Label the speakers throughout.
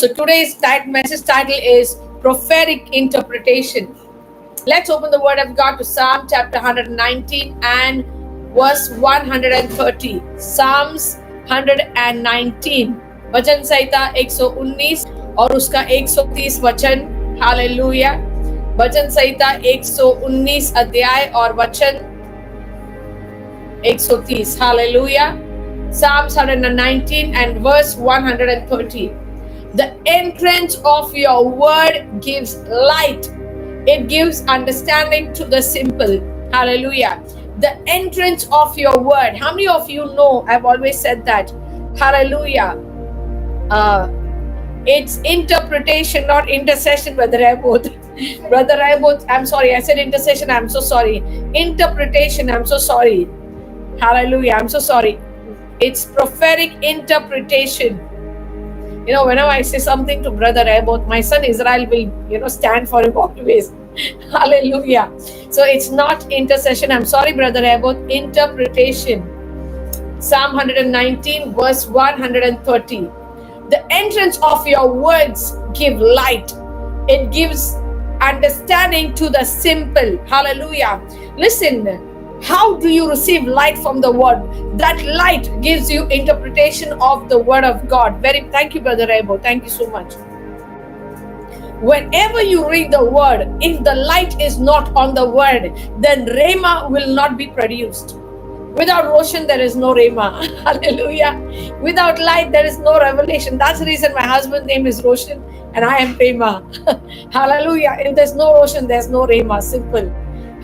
Speaker 1: So today's message title is Prophetic Interpretation. Let's open the Word of God to Psalm chapter 119 and verse 130. Psalms 119 वचन संहिता 119 और उसका 130 वचन. Hallelujah. वचन संहिता 119 अध्याय और वचन 130. Hallelujah. Psalms 119 and verse 130. The entrance of your word gives light. It gives understanding to the simple. Hallelujah. The entrance of your word. How many of you know? I've always said that. Hallelujah. It's interpretation, not intercession, Brother Raboth. Brother Raboth, I'm sorry. I said intercession. I'm so sorry. Interpretation. I'm so sorry. Hallelujah. I'm so sorry. It's prophetic interpretation. You know, whenever I say something to Brother Raboth, my son Israel will, stand for him always. Hallelujah. So it's not intercession. I'm sorry, Brother Raboth. Interpretation. Psalm 119, verse 130. The entrance of your words give light. It gives understanding to the simple. Hallelujah. Listen. How do you receive light from the word? That light gives you interpretation of the word of God. Thank you, Brother Rebo. Thank you so much. Whenever you read the word, if the light is not on the word, then Rhema will not be produced. Without Roshan, there is no Rhema. Hallelujah. Without light, there is no revelation. That's the reason my husband's name is Roshan and I am Rhema. Hallelujah. If there's no Roshan, there's no Rhema. Simple.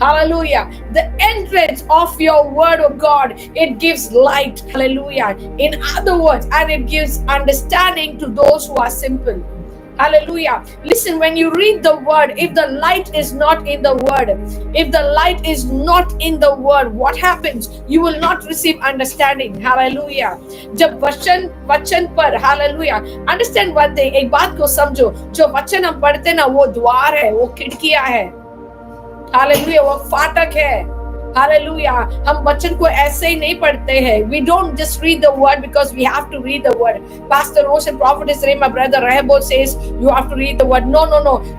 Speaker 1: Hallelujah. The entrance of your word of God, it gives light. Hallelujah. In other words, and it gives understanding to those who are simple. Hallelujah. Listen, when you read the word, if the light is not in the word, if the light is not in the word, what happens? You will not receive understanding. Hallelujah. जब वचन पर, hallelujah. Understand one thing, एक बात को समझो, जो वचन हम पढ़ते ना, वो द्वार है, वो खिड़कियां है. हालेलुया, वो फाटक है. हालेलुया. हम वचन को ऐसे ही नहीं पढ़ते हैं. We don't just read the word because we have to read the word. Pastor Roshan, Prophetess Ray, my brother Rehoboth says you have to read the word. No.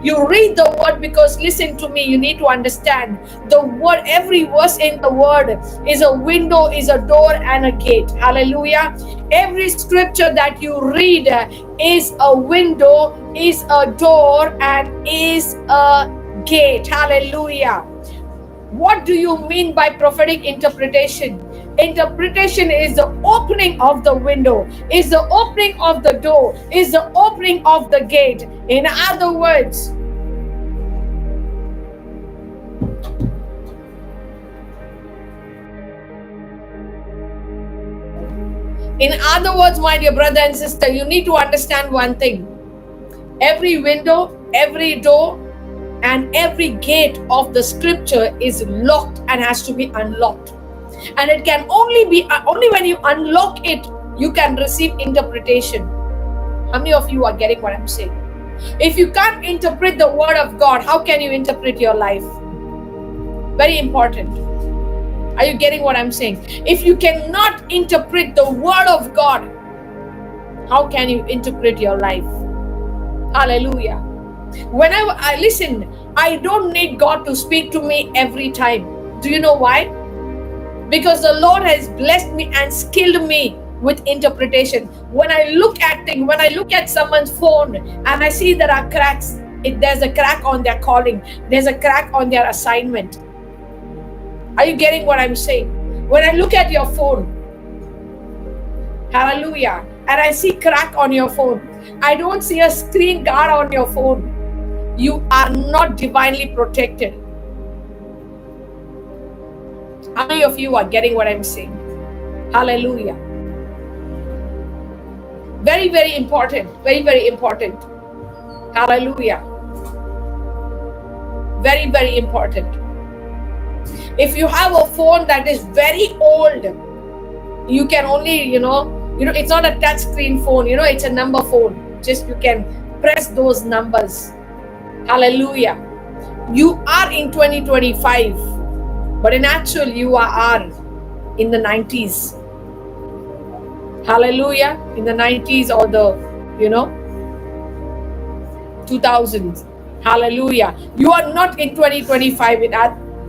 Speaker 1: You read the word because, listen to me, you need to understand the word. Every verse in the word is a window, is a door and a gate. Hallelujah. Every scripture that you read is a window, is a door and is a gate. Hallelujah. What do you mean by prophetic interpretation? Interpretation is the opening of the window, is the opening of the door, is the opening of the gate. In other words, my dear brother and sister, you need to understand one thing. Every window, every door, and every gate of the scripture is locked and has to be unlocked. And it can only when you unlock it, you can receive interpretation. How many of you are getting what I'm saying? If you can't interpret the word of God, how can you interpret your life? Very important. Are you getting what I'm saying? If you cannot interpret the word of God, how can you interpret your life? Hallelujah. Whenever I listen, I don't need God to speak to me every time. Do you know why? Because the Lord has blessed me and skilled me with interpretation. When I look at things, when I look at someone's phone and I see there are cracks, there's a crack on their calling, there's a crack on their assignment. Are you getting what I'm saying? When I look at your phone, hallelujah, and I see crack on your phone, I don't see a screen guard on your phone. You are not divinely protected. How many of you are getting what I'm saying? Hallelujah. Very, very important. Very, very important. Hallelujah. Very, very important. If you have a phone that is very old, you can only, it's not a touch screen phone, it's a number phone. Just you can press those numbers. Hallelujah. You are in 2025, but in actual you are in the 90s. Hallelujah. In the 90s or the, 2000s. Hallelujah. You are not in 2025.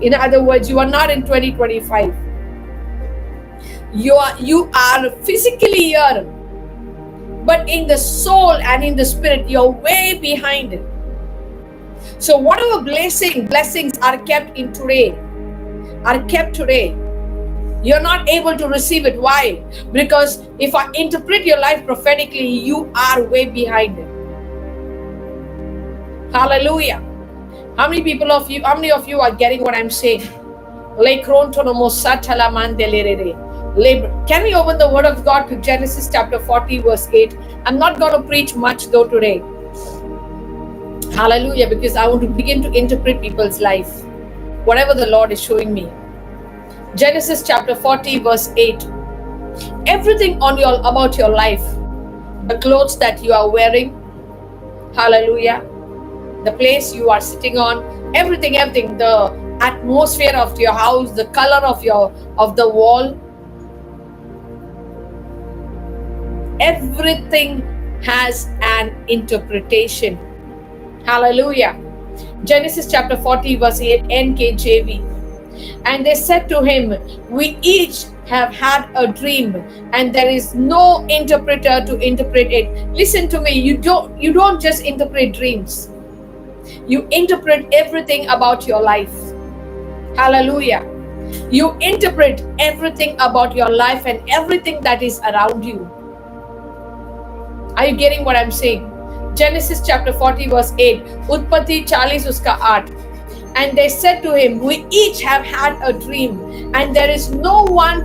Speaker 1: In other words, you are not in 2025. You are physically here, but in the soul and in the spirit, you're way behind it. So whatever blessings are kept today, you're not able to receive it. Why? Because if I interpret your life prophetically, you are way behind it. Hallelujah. How many of you are getting what I'm saying? Can we open the word of God to Genesis chapter 40 verse 8? I'm not going to preach much though today. Hallelujah, because I want to begin to interpret people's life, whatever the Lord is showing me. Genesis chapter 40 verse 8. Everything about your life, the clothes that you are wearing, hallelujah, the place you are sitting on, everything, the atmosphere of your house, the color of the wall, everything has an interpretation. Hallelujah. Genesis chapter 40 verse 8, NKJV. And they said to him, we each have had a dream, and there is no interpreter to interpret it. Listen to me, you don't just interpret dreams. You interpret everything about your life. Hallelujah. You interpret everything about your life and everything that is around you. Are you getting what I'm saying? Genesis chapter 40 verse 8. Utpatti 40 uska 8. And they said to him, we each have had a dream, and there is no one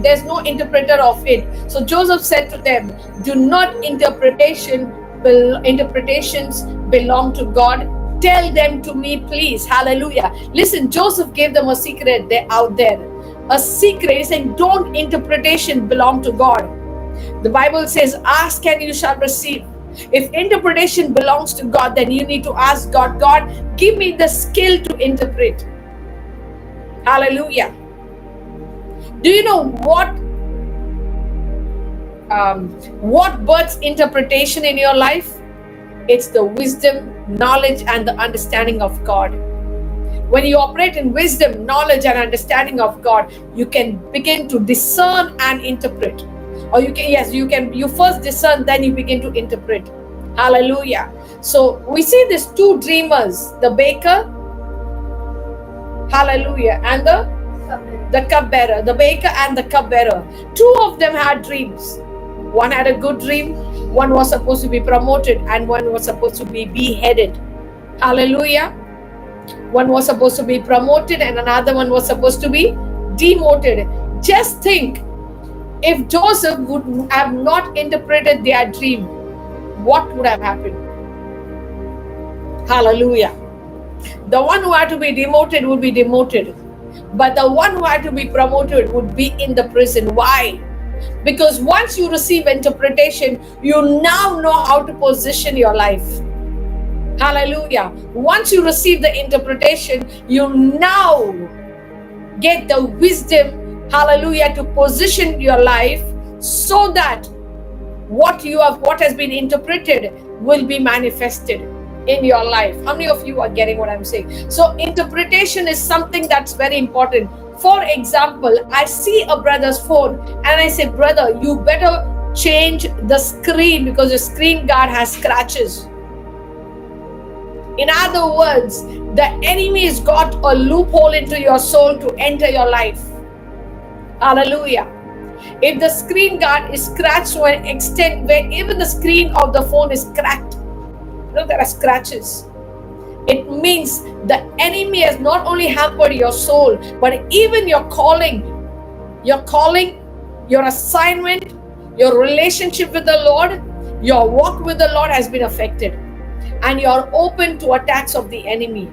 Speaker 1: there's no interpreter of it. So Joseph said to them, do not interpretations belong to God? Tell them to me, please. Hallelujah. Listen, Joseph gave them a secret out there. A secret. He said, don't interpretation belong to God. The Bible says, ask and you shall receive. If interpretation belongs to God, then you need to ask God, God, give me the skill to interpret. Hallelujah. Do you know what births interpretation in your life? It's the wisdom, knowledge, and the understanding of God. When you operate in wisdom, knowledge, and understanding of God, you can begin to discern and interpret. Or you first discern, then you begin to interpret. Hallelujah. So we see these two dreamers, the baker, hallelujah, and the cupbearer, the baker and the cupbearer. Two of them had dreams. One had a good dream, one was supposed to be promoted, and one was supposed to be beheaded. Hallelujah. One was supposed to be promoted and another one was supposed to be demoted. Just think, if Joseph would have not interpreted their dream, what would have happened? Hallelujah. The one who had to be demoted would be demoted, but the one who had to be promoted would be in the prison. Why? Because once you receive interpretation, you now know how to position your life. Hallelujah. Once you receive the interpretation, you now get the wisdom, hallelujah, to position your life so that what has been interpreted will be manifested in your life. How many of you are getting what I'm saying? So interpretation is something that's very important. For example, I see a brother's phone and I say, brother, you better change the screen because the screen guard has scratches. In other words, the enemy has got a loophole into your soul to enter your life. Hallelujah. If the screen guard is scratched to an extent where even the screen of the phone is cracked, there are scratches. It means the enemy has not only hampered your soul, but even your calling, your assignment, your relationship with the Lord, your walk with the Lord has been affected. And you are open to attacks of the enemy.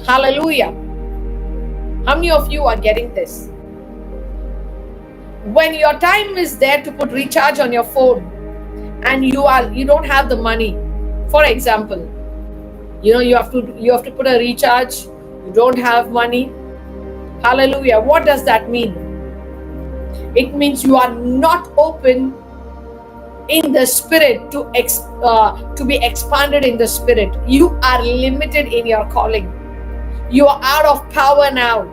Speaker 1: Hallelujah. How many of you are getting this? When your time is there to put recharge on your phone and you don't have the money, for example, you have to put a recharge, you don't have money. Hallelujah. What does that mean? It means you are not open in the spirit to be expanded in the spirit. You are limited in your calling. You are out of power now.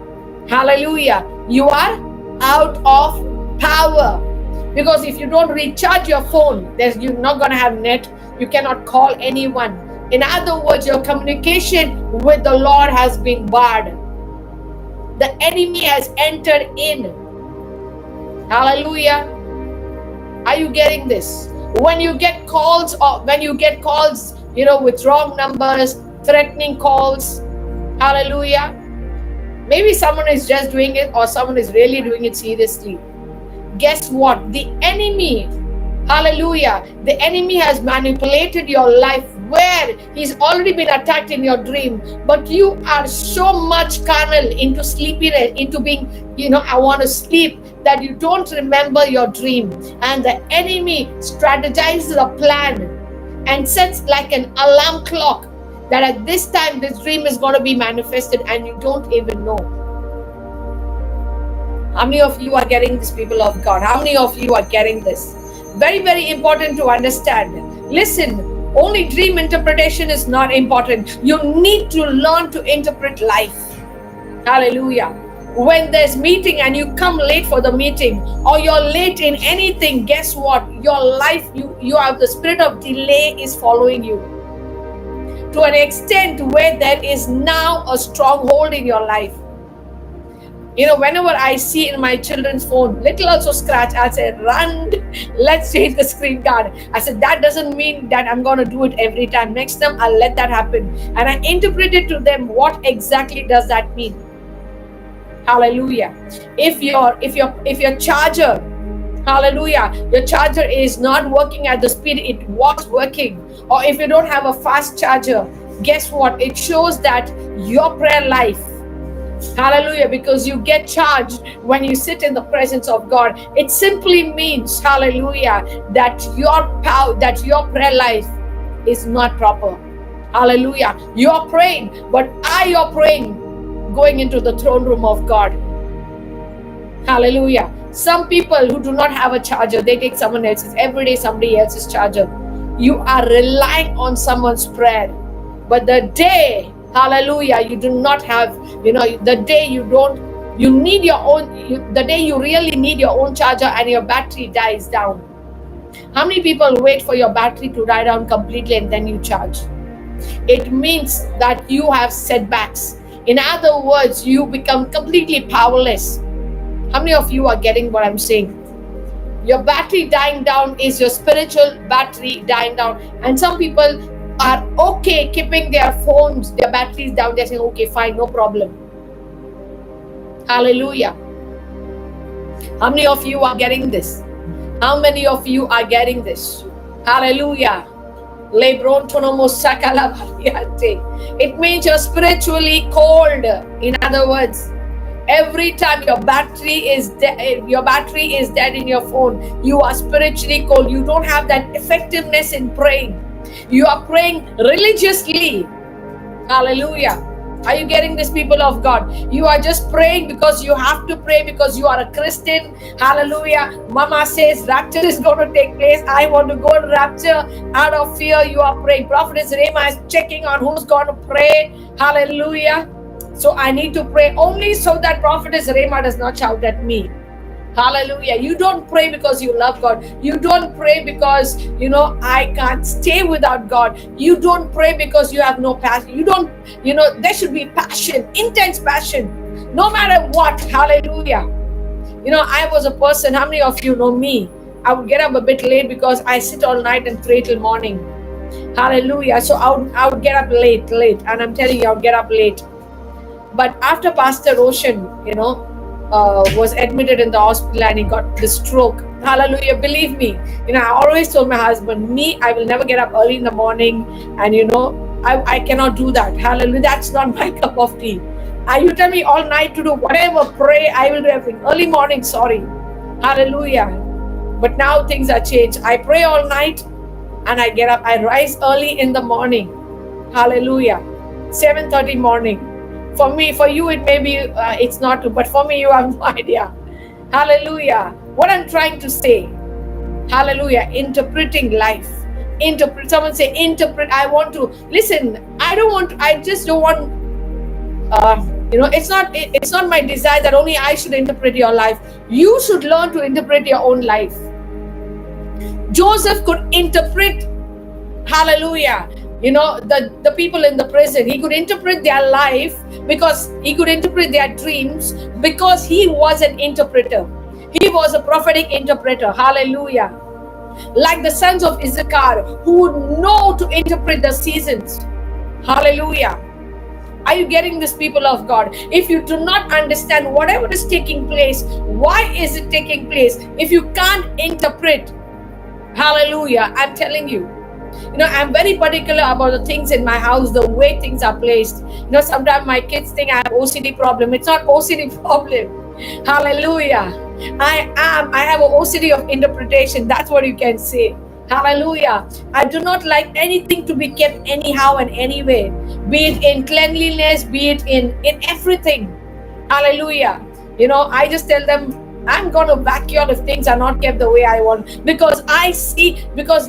Speaker 1: Hallelujah. You are out of power. Because if you don't recharge your phone, you're not going to have net. You cannot call anyone. In other words, your communication with the Lord has been barred. The enemy has entered in. Hallelujah. Are you getting this? When you get calls, with wrong numbers, threatening calls, hallelujah. Maybe someone is just doing it, or someone is really doing it seriously. Guess what? The enemy, hallelujah, the enemy has manipulated your life where he's already been attacked in your dream, but you are so much carnal into sleepiness, into being, I want to sleep, that you don't remember your dream. And the enemy strategizes a plan and sets like an alarm clock that at this time this dream is going to be manifested, and you don't even know. How many of you are getting this, people of God? How many of you are getting this? Very, very important to understand. Listen, only dream interpretation is not important. You need to learn to interpret life. Hallelujah. When there's meeting and you come late for the meeting, or you're late in anything, guess what? Your life, you have the spirit of delay is following you to an extent where there is now a stronghold in your life. Whenever I see in my children's phone, little also scratch, I say, run, let's change the screen guard. I said, that doesn't mean that I'm going to do it every time. Next time, I'll let that happen. And I interpreted to them, what exactly does that mean? Hallelujah. If your charger, hallelujah, your charger is not working at the speed it was working, or if you don't have a fast charger, guess what? It shows that your prayer life, hallelujah, because you get charged when you sit in the presence of God. It simply means, hallelujah, that your prayer life is not proper. Hallelujah. You're praying, but are you praying going into the throne room of God? Hallelujah. Some people who do not have a charger, they take someone else's, every day somebody else's charger. You are relying on someone's prayer. But the day, hallelujah, you do not have, the day you need your own, the day you really need your own charger and your battery dies down. How many people wait for your battery to die down completely and then you charge? It means that you have setbacks. In other words, you become completely powerless. How many of you are getting what I'm saying? Your battery dying down is your spiritual battery dying down. And some people are okay keeping their phones, their batteries down. They're saying, okay, fine, no problem. Hallelujah. How many of you are getting this? How many of you are getting this? Hallelujah. It means you're spiritually cold. In other words, every time your battery is dead in your phone, you are spiritually cold. You don't have that effectiveness in praying. You are praying religiously. Hallelujah. Are you getting this, people of God? You are just praying because you have to pray, because you are a Christian. Hallelujah. Mama says rapture is going to take place. I want to go to rapture. Out of fear, you are praying. Prophetess Rema is checking on who's going to pray. Hallelujah. So I need to pray only so that Prophetess Rema does not shout at me. Hallelujah. You don't pray because you love God. You don't pray because, I can't stay without God. You don't pray because you have no passion. You don't, there should be passion, intense passion, no matter what. Hallelujah. I was a person, how many of you know me? I would get up a bit late because I sit all night and pray till morning. Hallelujah. So I would get up late. And I'm telling you, I would get up late. But after Pastor Roshan, was admitted in the hospital and he got the stroke. Hallelujah. Believe me, I always told my husband, I will never get up early in the morning, and I cannot do that. Hallelujah. That's not my cup of tea. You tell me all night to do whatever, pray, I will do everything. Early morning, sorry. Hallelujah. But now things are changed. I pray all night and I get up. I rise early in the morning. Hallelujah. 7:30 morning. For you, it may be, it's not, but for me, you have no idea. Hallelujah. What I'm trying to say, Hallelujah. Interpreting life. Interpret. Someone say interpret. I want to listen. I just don't want. It's not my desire that only I should interpret your life. You should learn to interpret your own life. Joseph could interpret. Hallelujah. The people in the prison. He could interpret their life because he could interpret their dreams because he was an interpreter. He was a prophetic interpreter. Hallelujah. Like the sons of Issachar who would know to interpret the seasons. Hallelujah. Are you getting this, people of God? If you do not understand whatever is taking place, why is it taking place? If you can't interpret, hallelujah, I'm telling you. I'm very particular about the things in my house, the way things are placed. Sometimes my kids think I have OCD problem. It's not OCD problem. Hallelujah. I have an OCD of interpretation. That's what you can say. Hallelujah. I do not like anything to be kept anyhow and anyway, be it in cleanliness, be it in everything. Hallelujah. I just tell them, I'm going to back you if things are not kept the way I want, because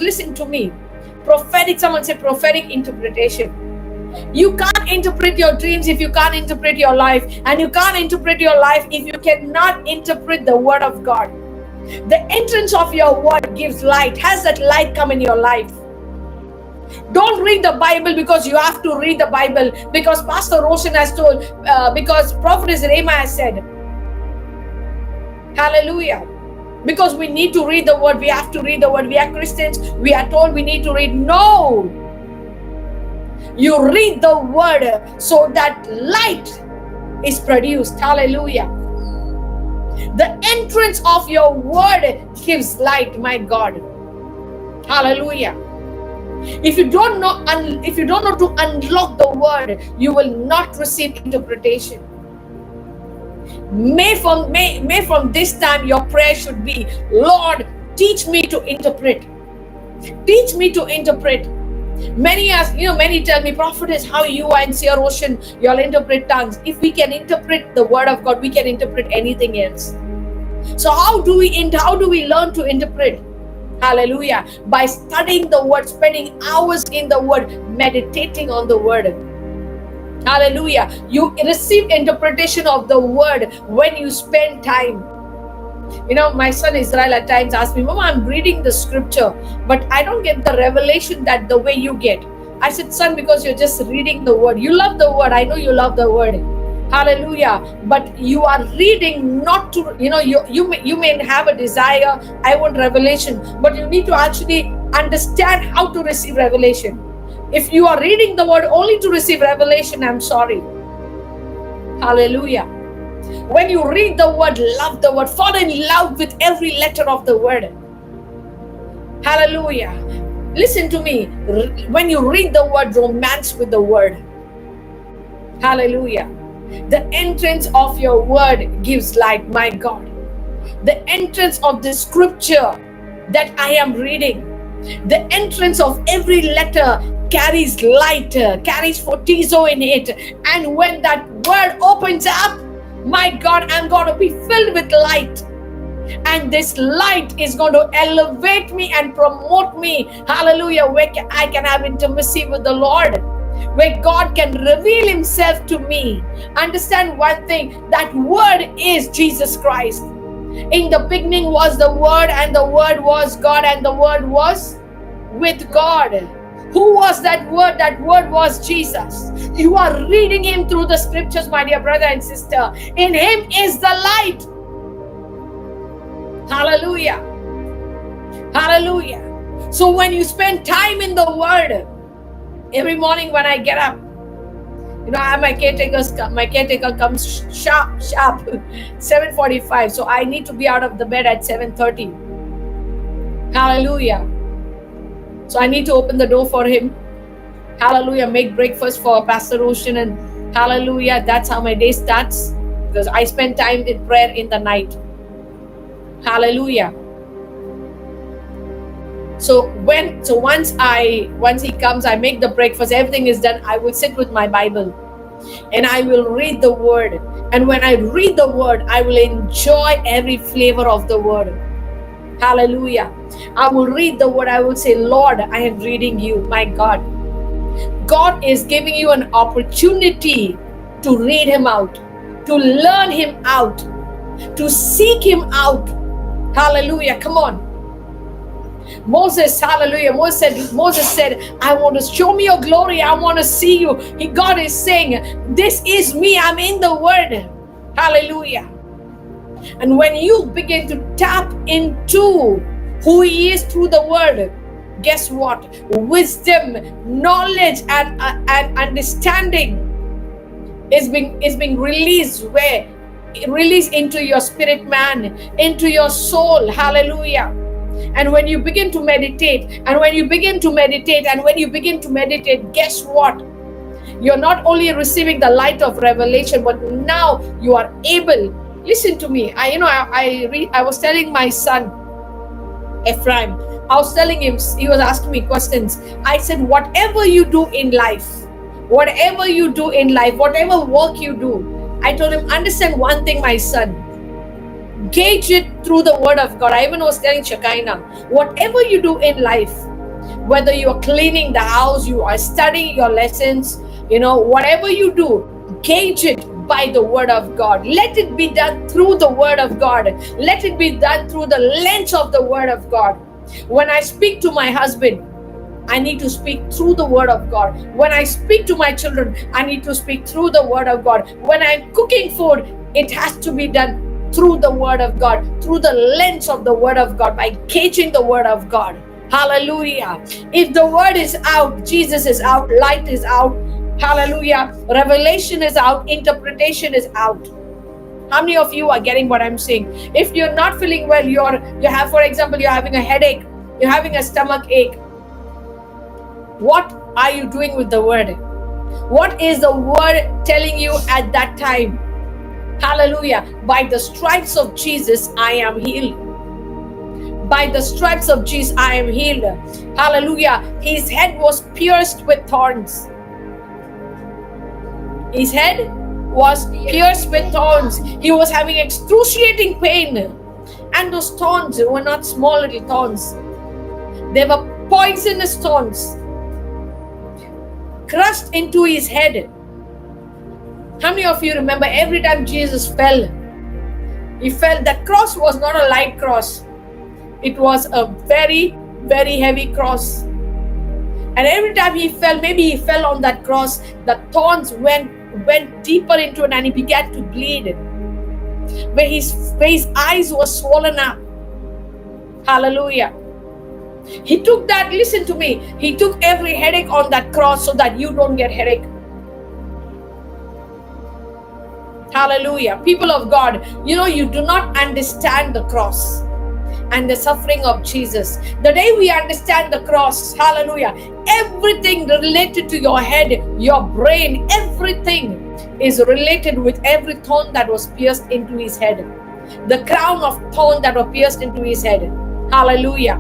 Speaker 1: listen to me, prophetic, someone say prophetic interpretation. You can't interpret your dreams if you can't interpret your life, and you can't interpret your life if you cannot interpret the word of God. The entrance of your word gives light. Has that light come in your life? Don't read the Bible because you have to read the Bible, because Pastor Roshan has told, because Prophetess Rema has said. Hallelujah. Because we need to read the word. We have to read the word. We are Christians. We are told we need to read. No. You read the word so that light is produced. Hallelujah. The entrance of your word gives light, my God. Hallelujah. If you don't know to unlock the word, you will not receive interpretation. May from this time your prayer should be, Lord, teach me to interpret. Teach me to interpret. Many tell me, Prophetess, how you are in Seer Ocean, you'll interpret tongues. If we can interpret the word of God, we can interpret anything else. So how do we learn to interpret? Hallelujah. By studying the word, spending hours in the word, meditating on the word. Hallelujah. You receive interpretation of the word when you spend time. My son Israel at times asks me, Mama, I'm reading the scripture, but I don't get the revelation that the way you get. I said, son, because you're just reading the word. You love the word. I know you love the word. Hallelujah. But you are reading not to, you may have a desire, I want revelation, but you need to actually understand how to receive revelation. If you are reading the word only to receive revelation, I'm sorry. Hallelujah. When you read the word, love the word, fall in love with every letter of the word. Hallelujah. Listen to me. When you read the word, romance with the word. Hallelujah. The entrance of your word gives light, my God. The entrance of the scripture that I am reading, the entrance of every letter carries light, carries photizo in it. And when that word opens up, my God, I'm going to be filled with light. And this light is going to elevate me and promote me. Hallelujah. Where I can have intimacy with the Lord, where God can reveal himself to me. Understand one thing, that word is Jesus Christ. In the beginning was the word, and the word was God, and the word was with God. Who was that word? That word was Jesus. You are reading him through the scriptures, my dear brother and sister. In him is the light. Hallelujah. Hallelujah. So when you spend time in the word, every morning when I get up, I have my caretaker comes sharp, 7:45. So I need to be out of the bed at 7:30. Hallelujah. So I need to open the door for him. Hallelujah. Make breakfast for Pastor Roshan, and hallelujah. That's how my day starts, because I spend time in prayer in the night. Hallelujah. So once he comes, I make the breakfast, everything is done. I will sit with my Bible and I will read the word. And when I read the word, I will enjoy every flavor of the word. Hallelujah. I will read the word. I will say, Lord, I am reading you, my God. God is giving you an opportunity to read him out, to learn him out, to seek him out. Hallelujah. Come on. Moses, hallelujah. Moses said, I want to show me your glory. I want to see you. God is saying, this is me. I'm in the word. Hallelujah. And when you begin to tap into who he is through the word, guess what? Wisdom, knowledge, and understanding is being released into your spirit man, into your soul. Hallelujah. And when you begin to meditate, guess what? You're not only receiving the light of revelation, but now you are able. Listen to me. I was telling my son Ephraim, I was telling him, he was asking me questions. I said, whatever you do in life, whatever work you do, I told him, understand one thing, my son. Gauge it through the word of God. I even was telling Shekinah, whatever you do in life, whether you are cleaning the house, you are studying your lessons, whatever you do, gauge it by the word of God. Let it be done through the word of God. Let it be done through the lens of the word of God. When I speak to my husband, I need to speak through the word of God. When I speak to my children, I need to speak through the word of God. When I'm cooking food, it has to be done through the word of God, through the lens of the word of God, by gauging the word of God. Hallelujah. If the word is out, Jesus is out, light is out. Hallelujah. Revelation is out, interpretation is out. How many of you are getting what I'm saying? If you're not feeling well, for example, you're having a headache, you're having a stomach ache. What are you doing with the word? What is the word telling you at that time? Hallelujah. By the stripes of Jesus, I am healed. By the stripes of Jesus, I am healed. Hallelujah. His head was pierced with thorns. His head was pierced with thorns. He was having excruciating pain. And those thorns were not small little thorns. They were poisonous thorns crushed into his head. How many of you remember every time Jesus fell, he fell? That cross was not a light cross. It was a very, very heavy cross. And every time he fell, maybe he fell on that cross, the thorns went deeper into it and he began to bleed. Where his eyes were swollen up. Hallelujah. He took that, listen to me, he took every headache on that cross so that you don't get headache. Hallelujah. People of God, you do not understand the cross and the suffering of Jesus. The day we understand the cross, hallelujah, everything related to your head, your brain, everything is related with every thorn that was pierced into his head. The crown of thorn that was pierced into his head. Hallelujah.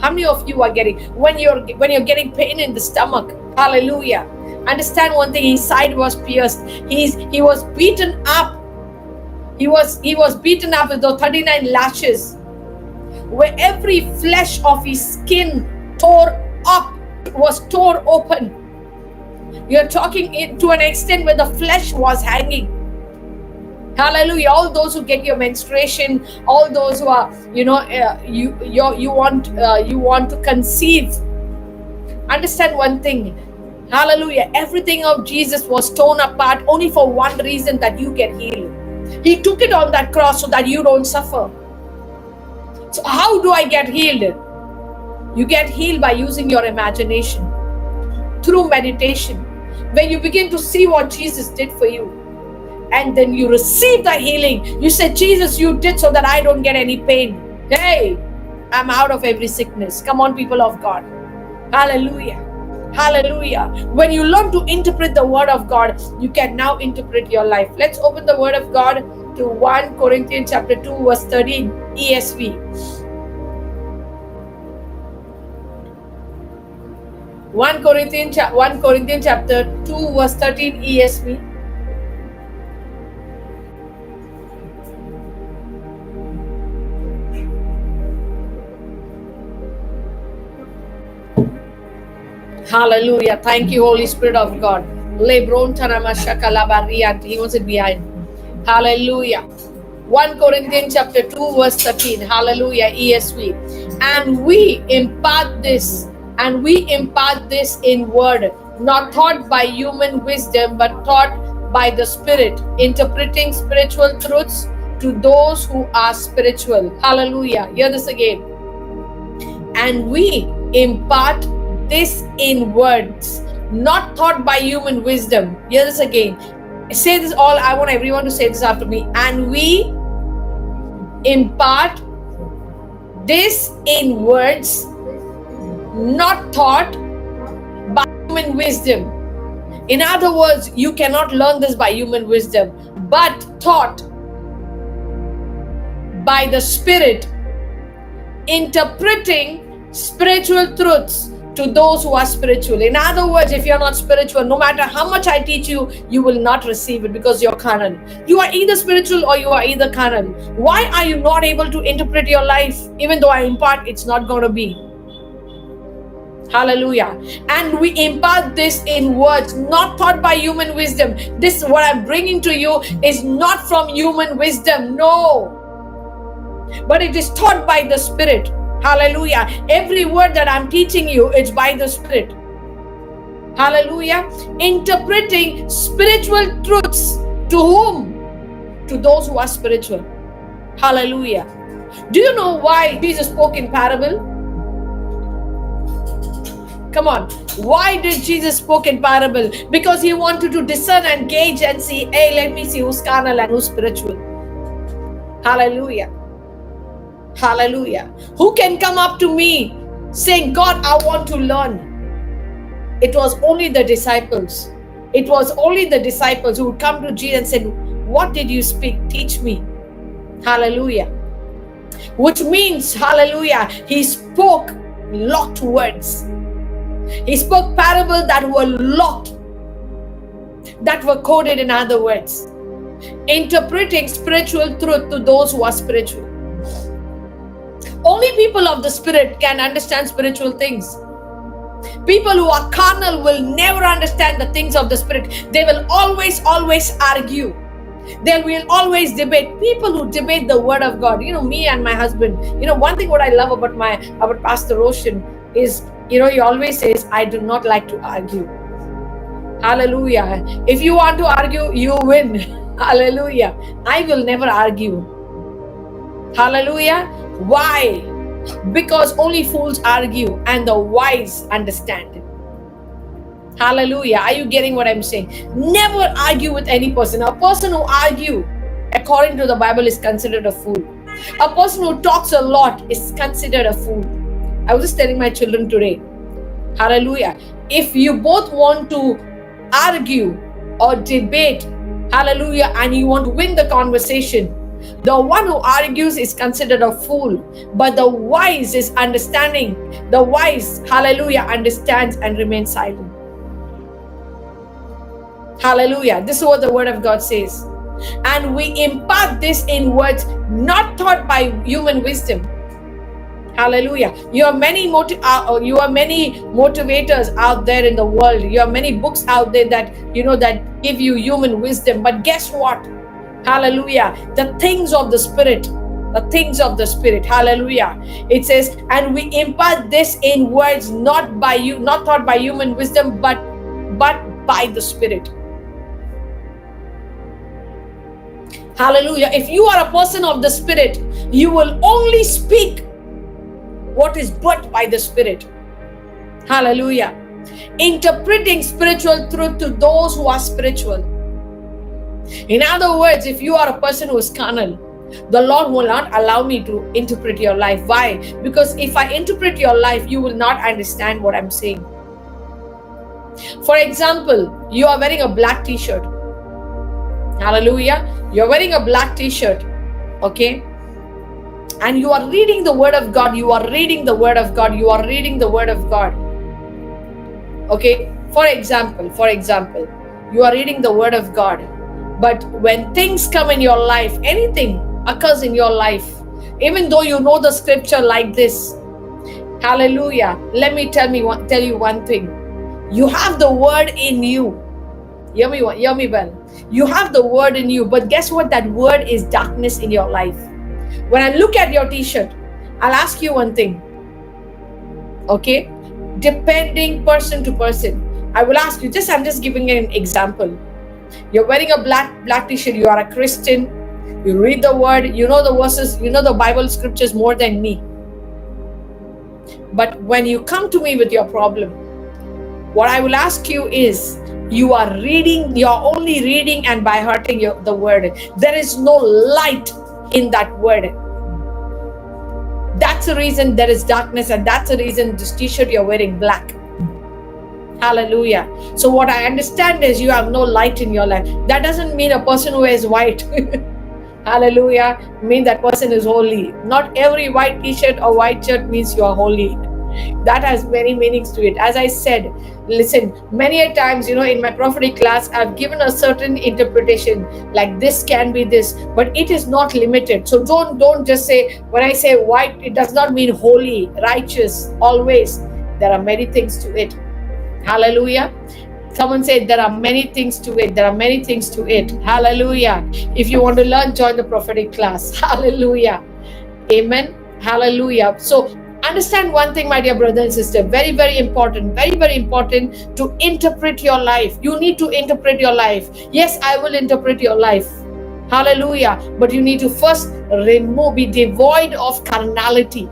Speaker 1: How many of you are getting, when you're getting pain in the stomach, hallelujah, understand one thing, his side was pierced. He was beaten up. He was beaten up with those 39 lashes, where every flesh of his skin was torn open. You're talking to an extent where the flesh was hanging. Hallelujah. All those who get your menstruation, all those who are, you want to conceive. Understand one thing. Hallelujah. Everything of Jesus was torn apart only for one reason, that you get healed. He took it on that cross so that you don't suffer. So how do I get healed? You get healed by using your imagination, through meditation, where you begin to see what Jesus did for you. And then you receive the healing. You say, Jesus, you did so that I don't get any pain. Hey, I'm out of every sickness. Come on, people of God. Hallelujah. Hallelujah. When you learn to interpret the word of God, you can now interpret your life. Let's open the word of God to 1 Corinthians chapter 2 verse 13 ESV. 1 Corinthians chapter 2 verse 13 ESV. Hallelujah. Thank you, Holy Spirit of God. Lebron Tanamashaka Labariat. He was it behind. Hallelujah. 1 Corinthians chapter 2 verse 13. Hallelujah. ESV. And we impart this in word, not taught by human wisdom, but taught by the Spirit, interpreting spiritual truths to those who are spiritual. Hallelujah. Hear this again. And we impart this in words, not taught by human wisdom. Hear this again. Say this all. I want everyone to say this after me. And we impart this in words, not taught by human wisdom. In other words, you cannot learn this by human wisdom, but taught by the Spirit, interpreting spiritual truths to those who are spiritual. In other words, if you're not spiritual, no matter how much I teach you, you will not receive it because you're carnal. You are either spiritual or you are either carnal. Why are you not able to interpret your life? Even though I impart, it's not going to be. Hallelujah. And we impart this in words, not taught by human wisdom. This, what I'm bringing to you, is not from human wisdom, no. But it is taught by the Spirit. Hallelujah. Every word that I'm teaching you is by the Spirit. Hallelujah. Interpreting spiritual truths to whom? To those who are spiritual. Hallelujah. Do you know why Jesus spoke in parable? Come on. Why did Jesus spoke in parable? Because he wanted to discern and gauge and see, hey, let me see who's carnal and who's spiritual. Hallelujah. Hallelujah. Who can come up to me saying, God, I want to learn? It was only the disciples. It was only the disciples who would come to Jesus and said, what did you speak? Teach me. Hallelujah. Which means, hallelujah, he spoke locked words. He spoke parables that were locked, that were coded in other words. Interpreting spiritual truth to those who are spiritual. Only people of the Spirit can understand spiritual things. People who are carnal will never understand the things of the Spirit. They will always argue. They will always debate. People who debate the word of God. You know, me and my husband, one thing what I love about Pastor Roshan is, he always says, I do not like to argue. Hallelujah. If you want to argue, you win. Hallelujah. I will never argue. Hallelujah. Why? Because only fools argue and the wise understand it. Hallelujah. Are you getting what I'm saying? Never argue with any person. A person who argues, according to the Bible, is considered a fool. A person who talks a lot is considered a fool. I was just telling my children today. Hallelujah. If you both want to argue or debate, hallelujah, and you want to win the conversation, the one who argues is considered a fool, but the wise is understanding. The wise, hallelujah, understands and remains silent. Hallelujah. This is what the word of God says. And we impart this in words not taught by human wisdom. Hallelujah. You have many motivators out there in the world. You have many books out there that that give you human wisdom. But guess what? Hallelujah. The things of the Spirit. The things of the Spirit. Hallelujah. It says, and we impart this in words not taught by human wisdom, but by the Spirit. Hallelujah. If you are a person of the Spirit, you will only speak what is brought by the Spirit. Hallelujah. Interpreting spiritual truth to those who are spiritual. In other words, if you are a person who is carnal, the Lord will not allow me to interpret your life. Why? Because if I interpret your life, you will not understand what I'm saying. For example, you are wearing a black t-shirt. Hallelujah. You're wearing a black t-shirt. Okay. And you are reading the word of God. You are reading the word of God. You are reading the word of God. Okay. For example, you are reading the word of God. But when things come in your life, anything occurs in your life, even though you know the scripture like this, hallelujah, let me tell you one thing. You have the word in you. Hear me well. You have the word in you, but guess what? That word is darkness in your life. When I look at your t-shirt, I'll ask you one thing. Okay? Depending person to person, I will ask you, I'm just giving an example. You're wearing a black t-shirt, you are a Christian, you read the word, you know the verses, you know the Bible scriptures more than me. But when you come to me with your problem, what I will ask you is, you're only reading and by hearting the word. There is no light in that word. That's the reason there is darkness, and that's the reason this t-shirt you're wearing black. Hallelujah. So what I understand is you have no light in your life. That doesn't mean a person who wears white hallelujah mean that person is holy. Not every white t-shirt or white shirt means you are holy. That has many meanings to it. As I said, listen, many a times, in my prophetic class, I've given a certain interpretation, like this can be this, but it is not limited. So don't just say, when I say white, it does not mean holy, righteous, always. There are many things to it. Hallelujah. Someone said there are many things to it. There are many things to it. Hallelujah. If you want to learn, join the prophetic class. Hallelujah. Amen. Hallelujah. So understand one thing, my dear brother and sister, very, very important to interpret your life. You need to interpret your life. Yes, I will interpret your life. Hallelujah. But you need to first be devoid of carnality.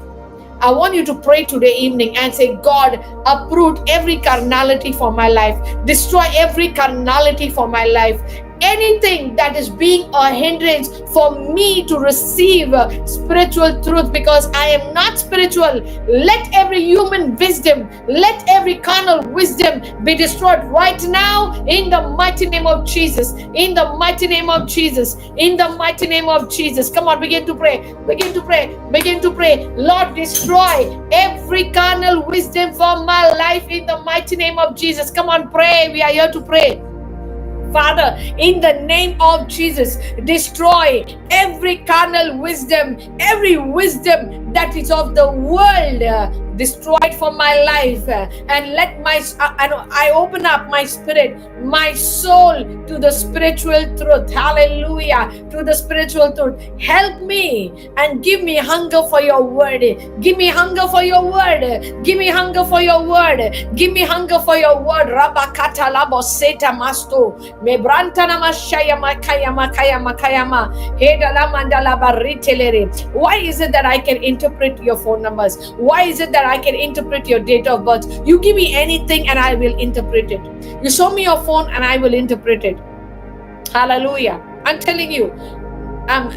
Speaker 1: I want you to pray today evening and say, God, uproot every carnality for my life. Destroy every carnality for my life. Anything that is being a hindrance for me to receive spiritual truth, because I am not spiritual. Let every human wisdom, let every carnal wisdom be destroyed right now in the mighty name of Jesus. In the mighty name of Jesus. In the mighty name of Jesus. Come on, begin to pray. Begin to pray. Begin to pray. Lord, destroy every carnal wisdom for my life in the mighty name of Jesus. Come on, pray. We are here to pray. Father, in the name of Jesus, destroy every carnal wisdom, every wisdom that is of the world, destroyed from my life, and let I open up my spirit, my soul to the spiritual truth. Hallelujah, to the spiritual truth. Help me and give me hunger for your word. Give me hunger for your word. Give me hunger for your word. Give me hunger for your word. Rabakata labo seta masto. Mebrantana mashaya makaya makaya makayama. Hedala mandala baritelere. Why is it that I can interpret your phone numbers? Why is it that I can interpret your date of birth? You give me anything and I will interpret it. You show me your phone and I will interpret it. Hallelujah. I'm telling you, I'm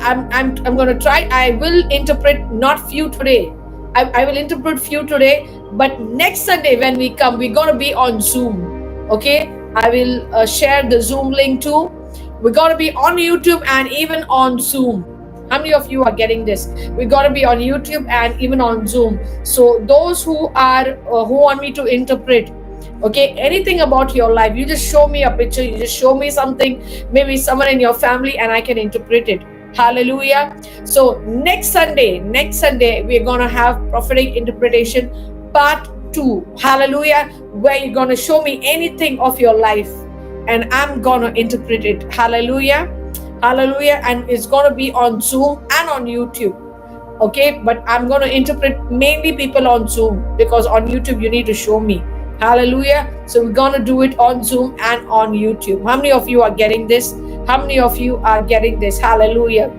Speaker 1: going to try. I will interpret not few today. I will interpret few today, but next Sunday when we come, we're going to be on Zoom. Okay? I will share the Zoom link too. We're going to be on YouTube and even on Zoom. How many of you are getting this? We're going to be on YouTube and even on Zoom. So those who want me to interpret, okay, anything about your life, you just show me a picture, you just show me something, maybe someone in your family, and I can interpret it. Hallelujah. So next Sunday, we're going to have prophetic interpretation part 2. Hallelujah. Where you're going to show me anything of your life and I'm going to interpret it. Hallelujah. Hallelujah. And it's going to be on Zoom and on YouTube. Okay. But I'm going to interpret mainly people on Zoom, because on YouTube you need to show me. Hallelujah. So we're going to do it on Zoom and on YouTube. How many of you are getting this? How many of you are getting this? Hallelujah.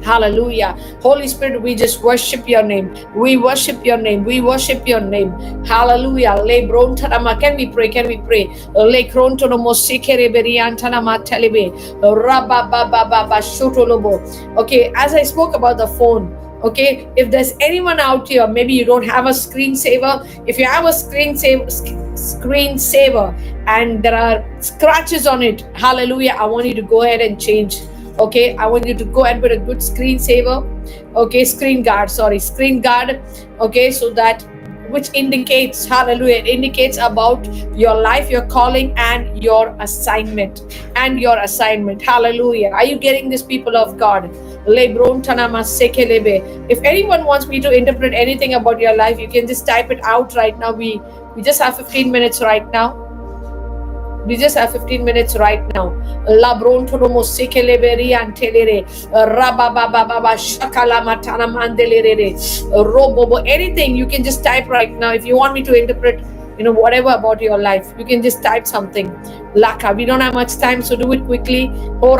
Speaker 1: Hallelujah. Holy Spirit, we just worship your name. We worship your name. We worship your name. Hallelujah. Can we pray? Can we pray? Okay, as I spoke about the phone, okay, if there's anyone out here, maybe you don't have a screensaver. If you have a screensaver and there are scratches on it, hallelujah, I want you to go ahead and change. Okay, I want you to go and put a good screensaver. Okay, screen guard. Okay, so that which indicates, hallelujah, it indicates about your life, your calling, and your assignment. Hallelujah. Are you getting this, people of God? If anyone wants me to interpret anything about your life, you can just type it out right now. We just have 15 minutes right now. We just have 15 minutes right now. Labron tonomo sekeleberi antelere rabababa shakala matana mandelere robobo. Anything you can just type right now. If you want me to interpret, whatever about your life, you can just type something. Laka. We don't have much time, so do it quickly. All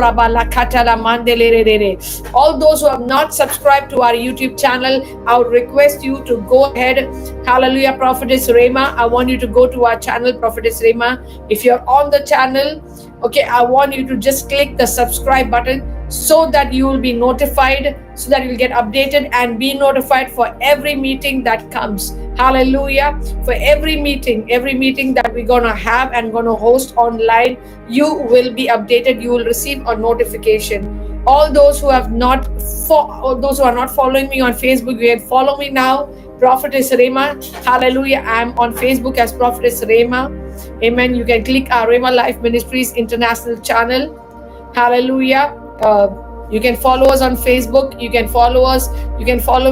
Speaker 1: those who have not subscribed to our YouTube channel, I would request you to go ahead. Hallelujah, Prophetess Rema. I want you to go to our channel, Prophetess Rema. If you're on the channel, okay, I want you to just click the subscribe button so that you will be notified, so that you'll get updated and be notified for every meeting that comes. Hallelujah. For every meeting that we're going to have and going to host online, you will be updated. You will receive a notification. All those who have not, those who are not following me on Facebook, you can follow me now, Prophetess Rema. Hallelujah. I'm on Facebook as Prophetess Rema. Amen. You can click our Rema Life Ministries International channel. Hallelujah. You can follow us on Facebook. You can follow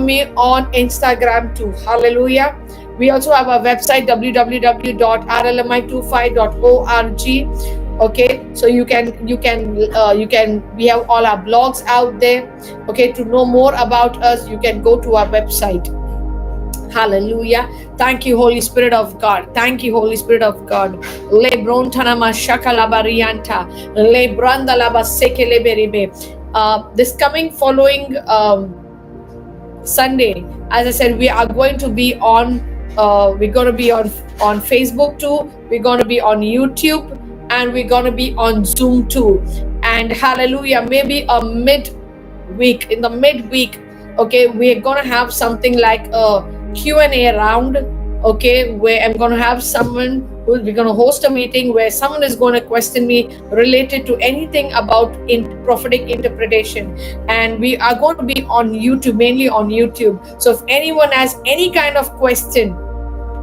Speaker 1: me on Instagram too. Hallelujah. We also have our website, www.rlmi25.org. Okay, so you can we have all our blogs out there. Okay, to know more about us, you can go to our website. Hallelujah. Thank you, Holy Spirit of God. Thank you, Holy Spirit of God. This coming following Sunday, as I said, we are going to be on we're going to be on Facebook too. We're going to be on YouTube, and we're going to be on Zoom too. And hallelujah, maybe in the midweek, okay, we're going to have something like a Q&A round, okay, where I'm going to have we're going to host a meeting where someone is going to question me related to anything about prophetic interpretation. And we are going to be on YouTube, mainly on YouTube. So if anyone has any kind of question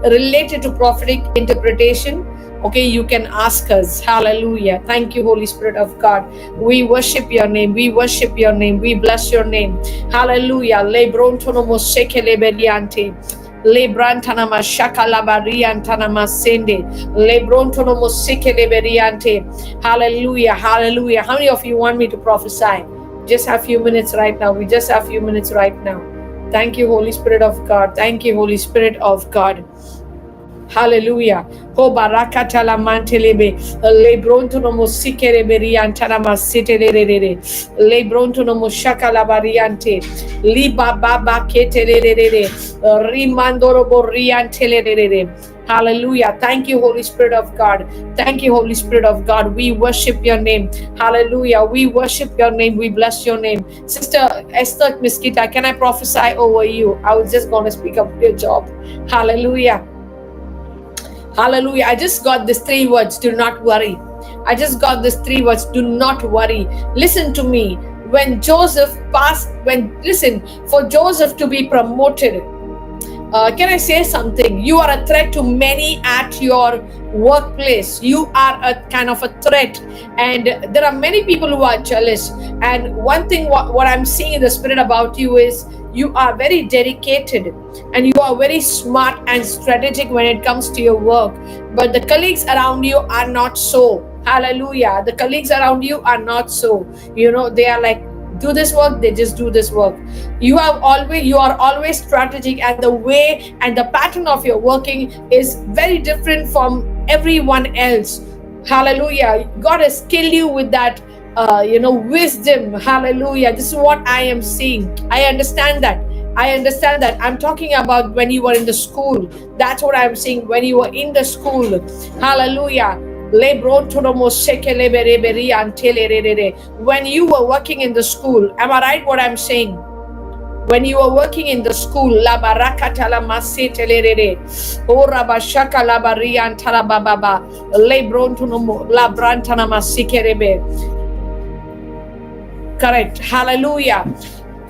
Speaker 1: related to prophetic interpretation, okay, you can ask us. Hallelujah. Thank you, Holy Spirit of God. We worship your name. We worship your name. We bless your name. Hallelujah. Lebrantanama shakalabariantanama sende lebrontonomo sikeleberiante. Hallelujah. Hallelujah. How many of you want me to prophesy? Just have a few minutes right now. We just have a few minutes right now. Thank you, Holy Spirit of God. Thank you, Holy Spirit of God. Hallelujah. Ho barakata la mantelebe lebronto no mosikere beriantana masitelere lebronto no moshaka la variante liba baba ketelere rimandoro boriantelere. Hallelujah. Thank you, Holy Spirit of God. Thank you, Holy Spirit of God. We worship your name. Hallelujah. We worship your name. We bless your name. Sister Esther Miskita, can I prophesy over you? I was just going to speak up your job. Hallelujah. Hallelujah. I just got these 3 words. Do not worry. I just got these 3 words. Do not worry. Listen to me. When Joseph for Joseph to be promoted, can I say something? You are a threat to many at your workplace. You are a kind of a threat, and there are many people who are jealous. And one thing what I'm seeing in the spirit about you is you are very dedicated and you are very smart and strategic when it comes to your work, but the colleagues around you are not so. Hallelujah. The colleagues around you are not so. They are like, do this work, they just do this work. You are always strategic, and the way and the pattern of your working is very different from everyone else. Hallelujah. God has skilled you with that wisdom. Hallelujah. This is what I am seeing. I understand that. I'm talking about when you were in the school. That's what I'm seeing, when you were in the school. Hallelujah. When you were working in the school, am I right what I'm saying? When you were working in the school, correct. Hallelujah.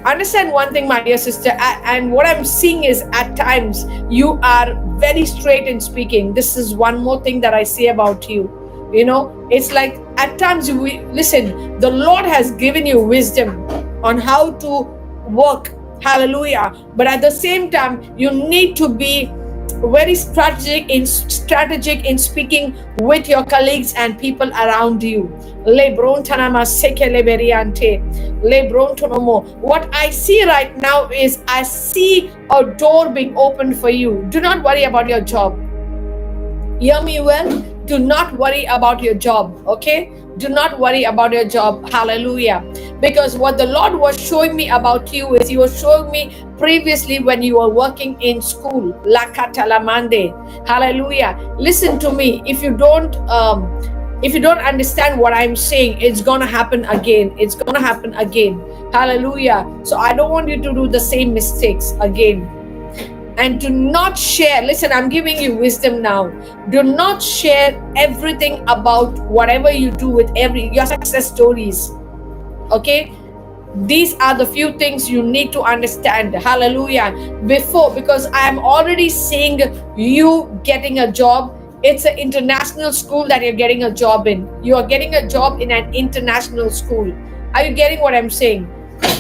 Speaker 1: Understand one thing, my dear sister, and what I'm seeing is at times you are very straight in speaking. This is one more thing that I say about you. It's like at times the Lord has given you wisdom. on how to work. Hallelujah. But at the same time, you need to be very strategic in speaking with your colleagues and people around you. What I see right now is I see a door being opened for you. Do not worry about your job. Hear me well. Do not worry about your job. Okay? Do not worry about your job. Hallelujah. Because what the Lord was showing me about you is He was showing me previously when you were working in school. Lakatalamande. Hallelujah. Listen to me. If you don't understand what I'm saying, it's gonna happen again. It's gonna happen again. Hallelujah. So I don't want you to do the same mistakes again. And do not share. Listen, I'm giving you wisdom now. Do not share everything about whatever you do with your success stories. Okay? These are the few things you need to understand. Hallelujah. Because I am already seeing you getting a job. It's an international school that you're getting a job in. You are getting a job in an international school. Are you getting what I'm saying?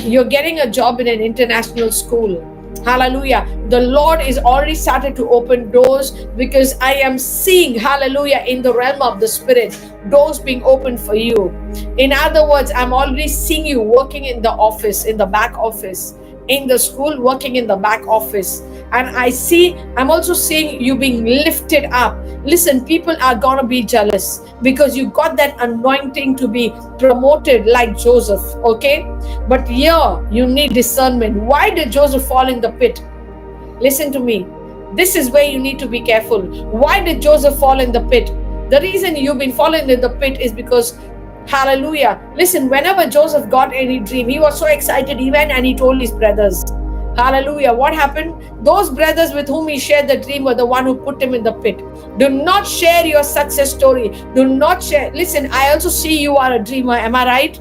Speaker 1: You're getting a job in an international school. Hallelujah. The Lord is already started to open doors, because I am seeing, hallelujah, in the realm of the Spirit, doors being opened for you. In other words, I'm already seeing you working in the office, in the back office, in the school, working in the back office. And I'm also seeing you being lifted up. Listen, people are gonna be jealous because you got that anointing to be promoted like Joseph, okay? But here, you need discernment. Why did Joseph fall in the pit? Listen to me. This is where you need to be careful. Why did Joseph fall in the pit? The reason you've been falling in the pit is because, hallelujah, listen, whenever Joseph got any dream, he was so excited, he went and he told his brothers. Hallelujah. What happened? Those brothers with whom he shared the dream were the one who put him in the pit. Do not share your success story. Do not share. Listen, I also see you are a dreamer. Am I right?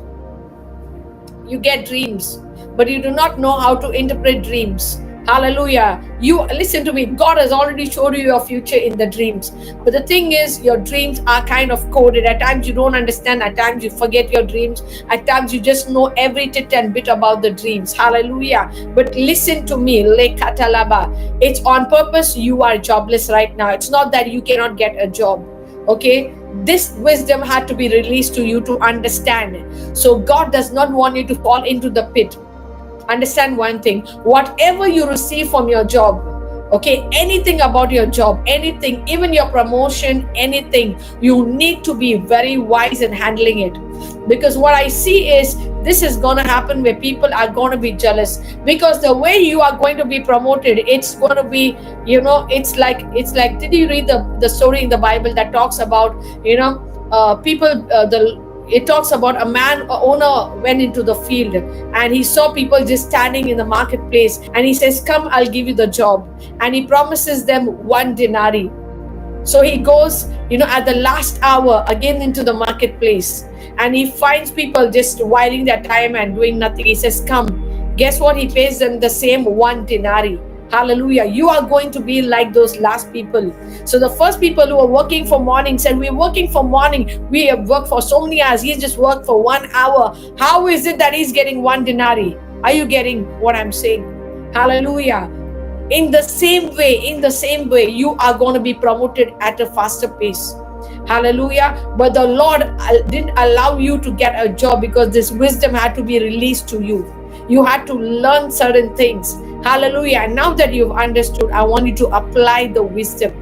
Speaker 1: You get dreams, but you do not know how to interpret dreams. Hallelujah. You listen to me. God has already showed you your future in the dreams. But the thing is, your dreams are kind of coded. At times you don't understand. At times you forget your dreams. At times you just know every tit and bit about the dreams. Hallelujah. But listen to me. It's on purpose. You are jobless right now. It's not that you cannot get a job. Okay? This wisdom had to be released to you to understand. So God does not want you to fall into the pit. Understand one thing, whatever you receive from your job, okay, anything about your job, anything, even your promotion, anything, you need to be very wise in handling it. Because what I see is this is going to happen where people are going to be jealous, because the way you are going to be promoted, it's going to be, it's like did you read the story in the Bible that talks about, it talks about a owner went into the field and he saw people just standing in the marketplace, and he says, come, I'll give you the job. And he promises them 1 denarii. So he goes, at the last hour again into the marketplace, and he finds people just whiling their time and doing nothing. He says, come. Guess what? He pays them the same 1 denarii. Hallelujah. You are going to be like those last people. So the first people who were working for morning said, we're working for morning. We have worked for so many hours. He just worked for 1 hour. How is it that he's getting 1 denarii? Are you getting what I'm saying? Hallelujah. In the same way, you are going to be promoted at a faster pace. Hallelujah. But the Lord didn't allow you to get a job because this wisdom had to be released to you. You had to learn certain things. Hallelujah. And now that you've understood, I want you to apply the wisdom.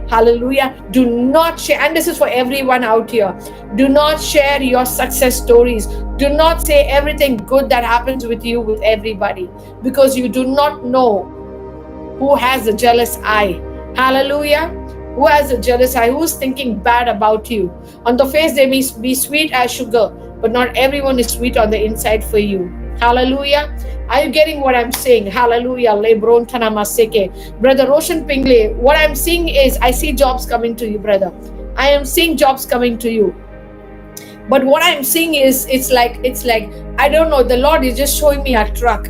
Speaker 1: Hallelujah. Do not share, and this is for everyone out here, do not share your success stories. Do not say everything good that happens with you with everybody, because you do not know who has a jealous eye. Hallelujah. Who has a jealous eye? Who's thinking bad about you? On the face, they may be sweet as sugar, but not everyone is sweet on the inside for you. Hallelujah. Are you getting what I'm saying? Hallelujah. Lebron Tanamaseke. Brother Roshan Pingle, what I'm seeing is I see jobs coming to you, brother. I am seeing jobs coming to you. But what I'm seeing is it's like I don't know, the Lord is just showing me a truck.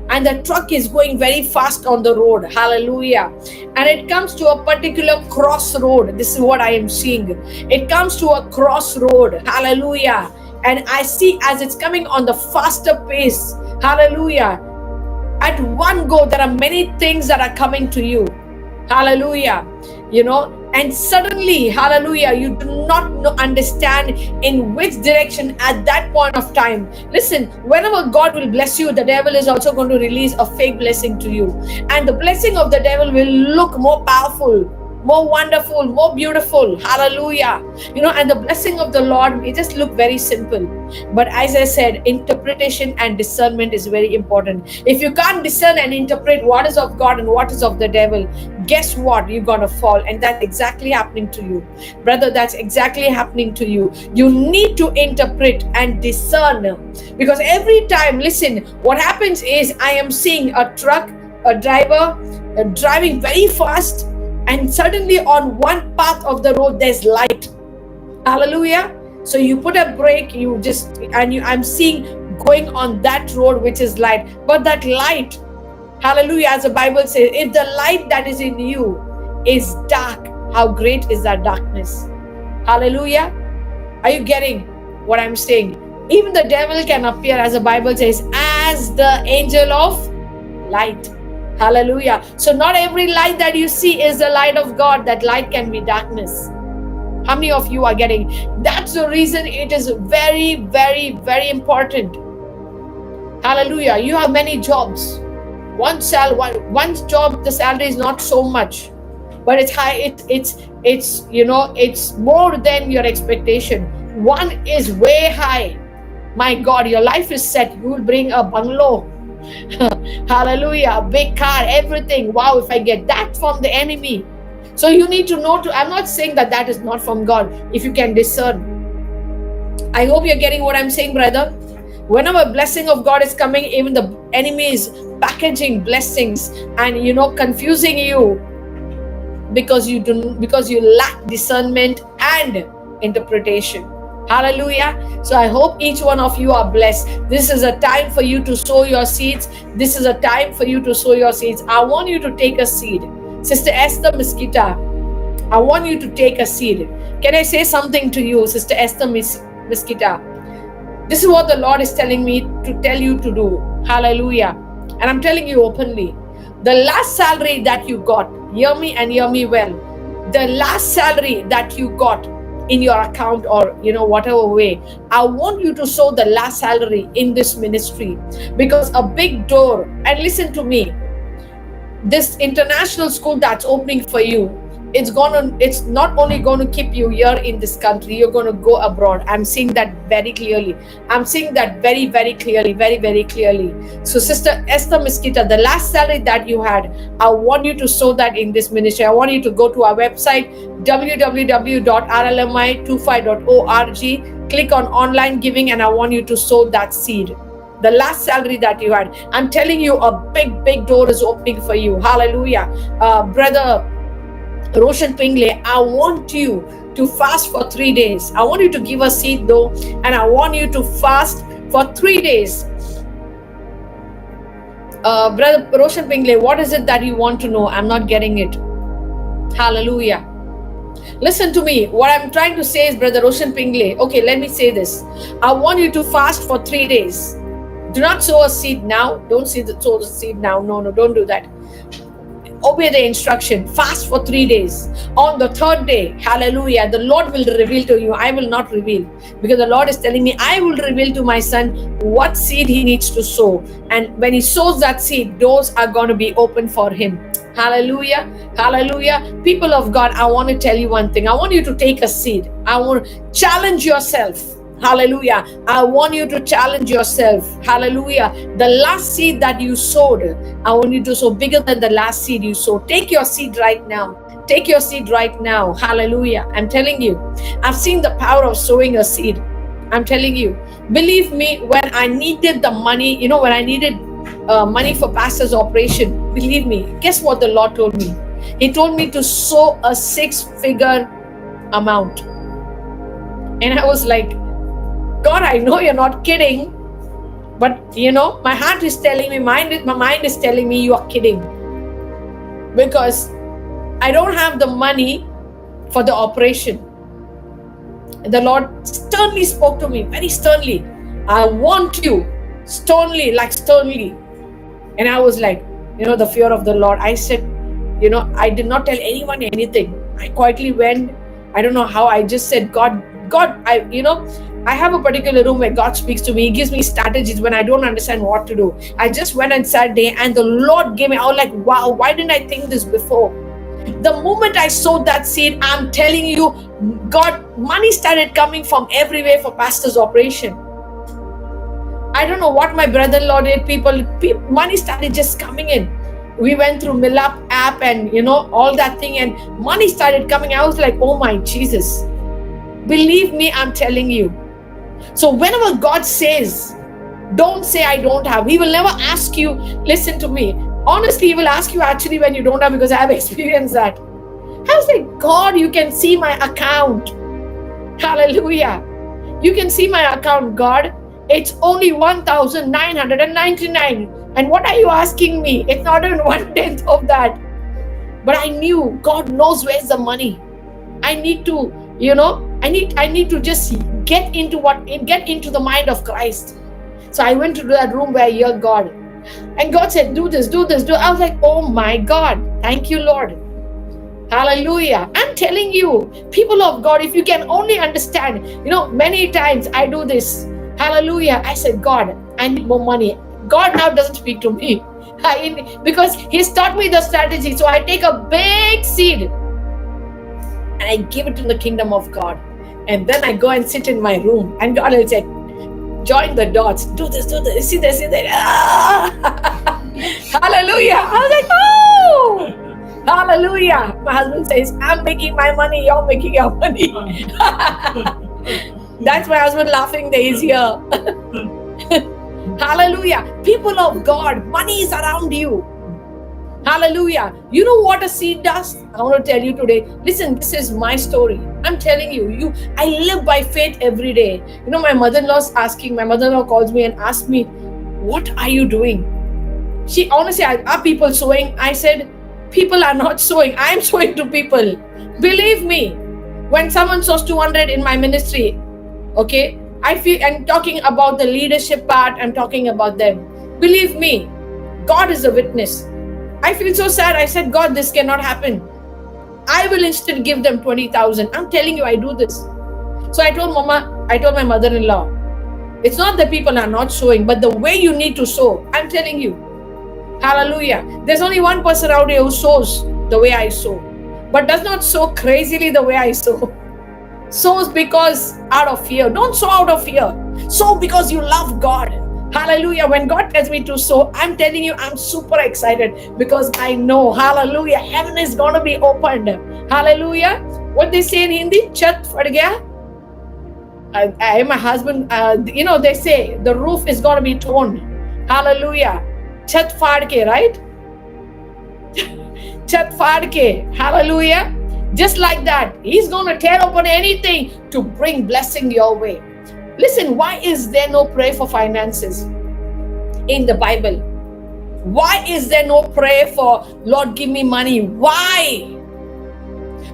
Speaker 1: And the truck is going very fast on the road. Hallelujah. And it comes to a particular crossroad. This is what I am seeing. It comes to a crossroad. Hallelujah. And I see as it's coming on the faster pace, Hallelujah. At one go, there are many things that are coming to you. Hallelujah. And suddenly, hallelujah, you do not understand in which direction at that point of time. Listen, whenever God will bless you, the devil is also going to release a fake blessing to you. And the blessing of the devil will look more powerful, more wonderful, more beautiful. Hallelujah. And the blessing of the Lord may just look very simple. But as I said, interpretation and discernment is very important. If you can't discern and interpret what is of God and what is of the devil, guess what? You're going to fall. And that's exactly happening to you. Brother, that's exactly happening to you. You need to interpret and discern. Because every time, listen, what happens is I am seeing a truck, a driver driving very fast, and suddenly on one path of the road there's light. Hallelujah. So you put a brake, I'm seeing going on that road which is light. But that light, hallelujah, as the Bible says, if the light that is in you is dark, how great is that darkness? Hallelujah. Are you getting what I'm saying? Even the devil can appear, as the Bible says, as the angel of light. Hallelujah. So not every light that you see is the light of God. That light can be darkness. How many of you are getting? That's the reason it is very, very, very important. Hallelujah. You have many jobs. One job, the salary is not so much, but it's high. It's more than your expectation. One is way high. My God, your life is set. You will bring a bungalow. Hallelujah, a big car, everything. Wow, if I get that from the enemy. So you need to know I'm not saying that is not from God, if you can discern. I hope you're getting what I'm saying, brother. Whenever blessing of God is coming, even the enemy is packaging blessings and confusing you because you lack discernment and interpretation. Hallelujah. So I hope each one of you are blessed. This is a time for you to sow your seeds. This is a time for you to sow your seeds. I want you to take a seed. Sister Esther Mesquita, I want you to take a seed. Can I say something to you, Sister Esther Mesquita? This is what the Lord is telling me to tell you to do. Hallelujah. And I'm telling you openly. The last salary that you got, hear me and hear me well. The last salary that you got in your account or whatever way, I want you to sow the last salary in this ministry, because a big door, and listen to me, this international school that's opening for you, it's not only going to keep you here in this country, you're going to go abroad. I'm seeing that very clearly. I'm seeing that very, very clearly, very, very clearly. So Sister Esther Mesquita, the last salary that you had, I want you to sow that in this ministry. I want you to go to our website, www.rlmi25.org, click on online giving, and I want you to sow that seed. The last salary that you had, I'm telling you, a big, big door is opening for you. Hallelujah. Brother Roshan Pingle, I want you to fast for 3 days. I want you to give a seed though, and I want you to fast for 3 days. Brother Roshan Pingle, what is it that you want to know? I'm not getting it. Hallelujah. Listen to me. What I'm trying to say is, Brother Roshan Pingle, okay, let me say this. I want you to fast for 3 days. Do not sow a seed now. Don't sow the seed now. No, don't do that. Obey the instruction. Fast for 3 days. On the third day, hallelujah, the Lord will reveal to you. I will not reveal, because the Lord is telling me, I will reveal to my son what seed he needs to sow. And when he sows that seed, doors are going to be open for him. Hallelujah. Hallelujah. People of God, I want to tell you one thing. I want you to take a seed. I want to challenge yourself. Hallelujah. I want you to challenge yourself. Hallelujah. The last seed that you sowed, I want you to sow bigger than the last seed you sowed. Take your seed right now. Take your seed right now. Hallelujah. I'm telling you, I've seen the power of sowing a seed. I'm telling you. Believe me, when I needed the money, when I needed money for pastor's operation, believe me, guess what the Lord told me? He told me to sow a 6-figure amount. And I was like, God, I know you're not kidding, but my heart is telling me, my mind is telling me you are kidding, because I don't have the money for the operation. The Lord sternly spoke to me, very sternly. I want you sternly, like sternly. And I was like, the fear of the Lord. I said, I did not tell anyone anything. I quietly went. I don't know how. I just said, God, I have a particular room where God speaks to me. He gives me strategies when I don't understand what to do. I just went and sat there, and the Lord gave me. I was like, wow, why didn't I think this before? The moment I sowed that seed, I'm telling you, God, money started coming from everywhere for pastor's operation. I don't know what my brother-in-law did. Money started just coming in. We went through Millap app and all that thing, and money started coming. I was like, oh my Jesus. Believe me, I'm telling you. So whenever God says, don't say I don't have. He will never ask you, listen to me. Honestly, he will ask you actually when you don't have, because I have experienced that. I was like, God, you can see my account. Hallelujah. You can see my account, God. It's only 1,999. And what are you asking me? It's not even 1/10 of that. But I knew God knows where's the money. I need to, I need to just get into the mind of Christ. So I went to that room where I heard God. And God said, do this, do this, do. I was like, oh my God, thank you, Lord. Hallelujah. I'm telling you, people of God, if you can only understand, many times I do this. Hallelujah. I said, God, I need more money. God now doesn't speak to me because He's taught me the strategy. So I take a big seed and I give it to the kingdom of God. And then I go and sit in my room, and God will say, join the dots, do this, see this, see that. Hallelujah. I was like, oh, hallelujah. My husband says, I'm making my money, you're making your money. That's my husband laughing there, he's here. Hallelujah. People of God, money is around you. Hallelujah. You know what a seed does? I want to tell you today. Listen, this is my story. I'm telling you, I live by faith every day. My mother-in-law calls me and asks me, what are you doing? She honestly, are people sowing? I said, people are not sowing. I'm sowing to people. Believe me, when someone sows 200 in my ministry, okay, I'm talking about the leadership part, I'm talking about them. Believe me, God is a witness. I feel so sad. I said, God, this cannot happen. I will instead give them 20,000. I'm telling you, I do this. So I told my mother-in-law, it's not that people are not sowing, but the way you need to sow. I'm telling you. Hallelujah. There's only one person out here who sows the way I sow, but does not sow crazily the way I sow. Sows because out of fear. Don't sow out of fear. Sow because you love God. Hallelujah. When God tells me to sow, I'm telling you, I'm super excited because I know, hallelujah, heaven is going to be opened. Hallelujah. What they say in Hindi? Chat fad gaya. My husband, they say the roof is going to be torn. Hallelujah. Chat fad ke, right? Chat fad ke. Hallelujah. Just like that, He's going to tear open anything to bring blessing your way. Listen, why is there no prayer for finances in the Bible? Why is there no prayer for, Lord, give me money? Why?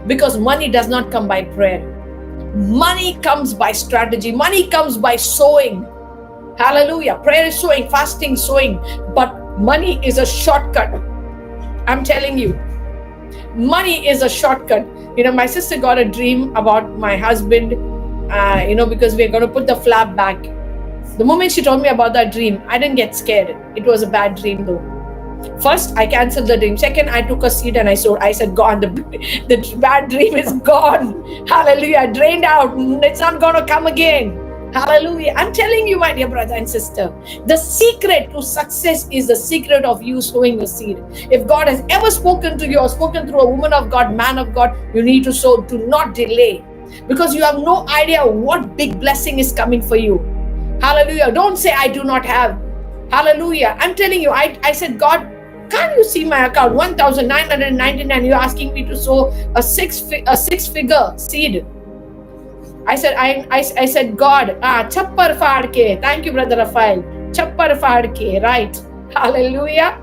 Speaker 1: Because money does not come by prayer. Money comes by strategy. Money comes by sowing. Hallelujah. Prayer is sowing, fasting, sowing. But money is a shortcut. I'm telling you. Money is a shortcut. My sister got a dream about my husband, because we're going to put the flap back. The moment she told me about that dream, I didn't get scared. It was a bad dream though. First, I canceled the dream. Second, I took a seed and I sowed. I said, God, the bad dream is gone. Hallelujah. Drained out. It's not going to come again. Hallelujah. I'm telling you, my dear brother and sister, the secret to success is the secret of you sowing a seed. If God has ever spoken to you or spoken through a woman of God, man of God, you need to sow. Do not delay, because you have no idea what big blessing is coming for you. Hallelujah. Don't say, I do not have. Hallelujah. I'm telling you, I said, God, can't you see my account? 1,999. You're asking me to sow a six-figure seed. I said, God, chappar faad ke. Thank you, Brother Raphael. Chappar faad ke, right? Hallelujah.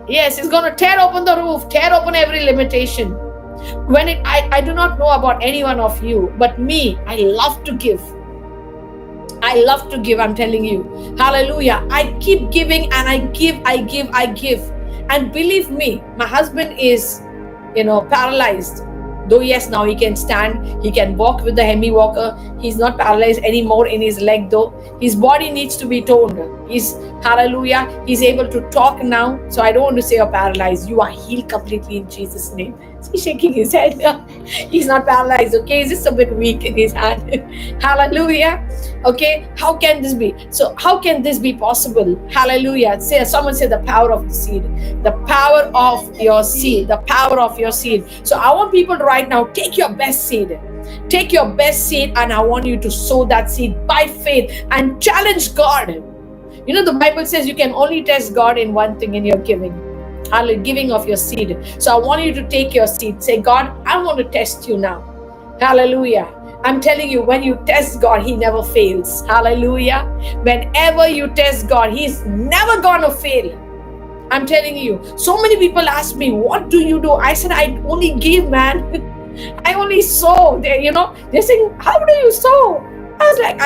Speaker 1: Yes, He's going to tear open the roof, tear open every limitation. I do not know about any one of you, but me, I love to give. I love to give, I'm telling you. Hallelujah. I keep giving and I give. And believe me, my husband is, paralyzed. Though, yes, now he can stand, he can walk with the hemi walker. He's not paralyzed anymore in his leg, though. His body needs to be toned. Hallelujah, he's able to talk now. So I don't want to say you're paralyzed. You are healed completely in Jesus' name. He's shaking his head. He's not paralyzed, okay? He's just a bit weak in his hand. Hallelujah. Okay, how can this be? So how can this be possible? Hallelujah. Someone say the power of the seed. The power of your seed. The power of your seed. So I want people to right now take your best seed. Take your best seed, and I want you to sow that seed by faith and challenge God. The Bible says you can only test God in one thing, in your giving. Giving of your seed. So I want you to take your seed. Say, God, I want to test you now. Hallelujah. I'm telling you, when you test God, He never fails. Hallelujah. Whenever you test God, He's never gonna fail. I'm telling you. So many people ask me, what do you do? I said, I only give, man. I only sow. They're saying, how do you sow? I was like,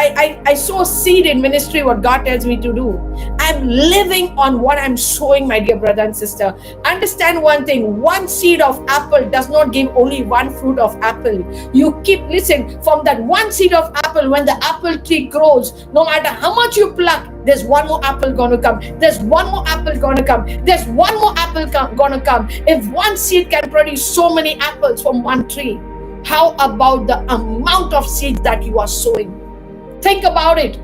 Speaker 1: I sow seed in ministry, what God tells me to do. I'm living on what I'm sowing, my dear brother and sister. Understand one thing, one seed of apple does not give only one fruit of apple. Listen, from that one seed of apple, when the apple tree grows, no matter how much you pluck, there's one more apple gonna come. There's one more apple gonna come. There's one more apple gonna come. If one seed can produce so many apples from one tree, how about the amount of seeds that you are sowing? Think about it.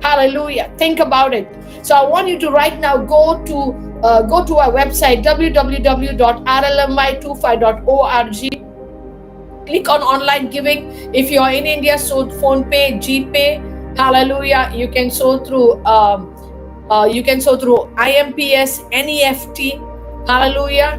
Speaker 1: Hallelujah. Think about it. So I want you to right now go to our website, www.rlmi25.org. Click on online giving. If you are in India, so PhonePe, GPay. Hallelujah. You can sow through IMPS, NEFT. Hallelujah.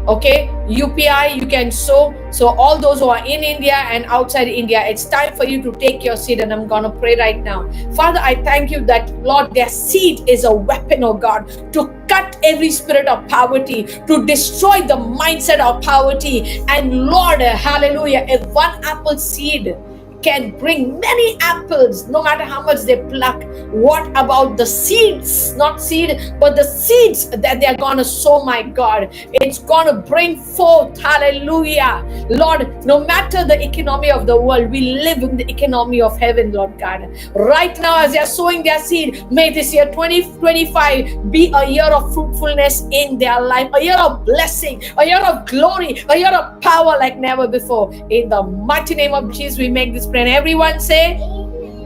Speaker 1: Okay, UPI, you can sow. So all those who are in India and outside India, it's time for you to take your seed, and I'm going to pray right now. Father, I thank you that, Lord, their seed is a weapon, oh God, to cut every spirit of poverty, to destroy the mindset of poverty. And Lord, hallelujah, if one apple seed can bring many apples, no matter how much they pluck, what about the seeds? Not seed, but the seeds that they're gonna sow, my God. It's gonna bring forth, hallelujah. Lord, no matter the economy of the world, we live in the economy of heaven, Lord God. Right now, as they're sowing their seed, may this year 2025 be a year of fruitfulness in their life, a year of blessing, a year of glory, a year of power like never before. In the mighty name of Jesus, we make this prayer. And everyone say,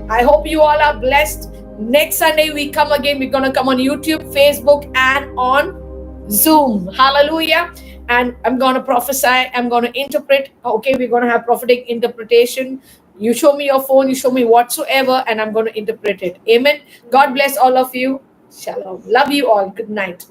Speaker 1: I hope you all are blessed. Next Sunday we come again. We're going to come on YouTube, Facebook, and on Zoom. Hallelujah. And I'm going to prophesy. I'm going to interpret. Okay, we're going to have prophetic interpretation. You show me your phone. You show me whatsoever, and I'm going to interpret it. Amen. God bless all of you. Shalom. Love you all. Good night.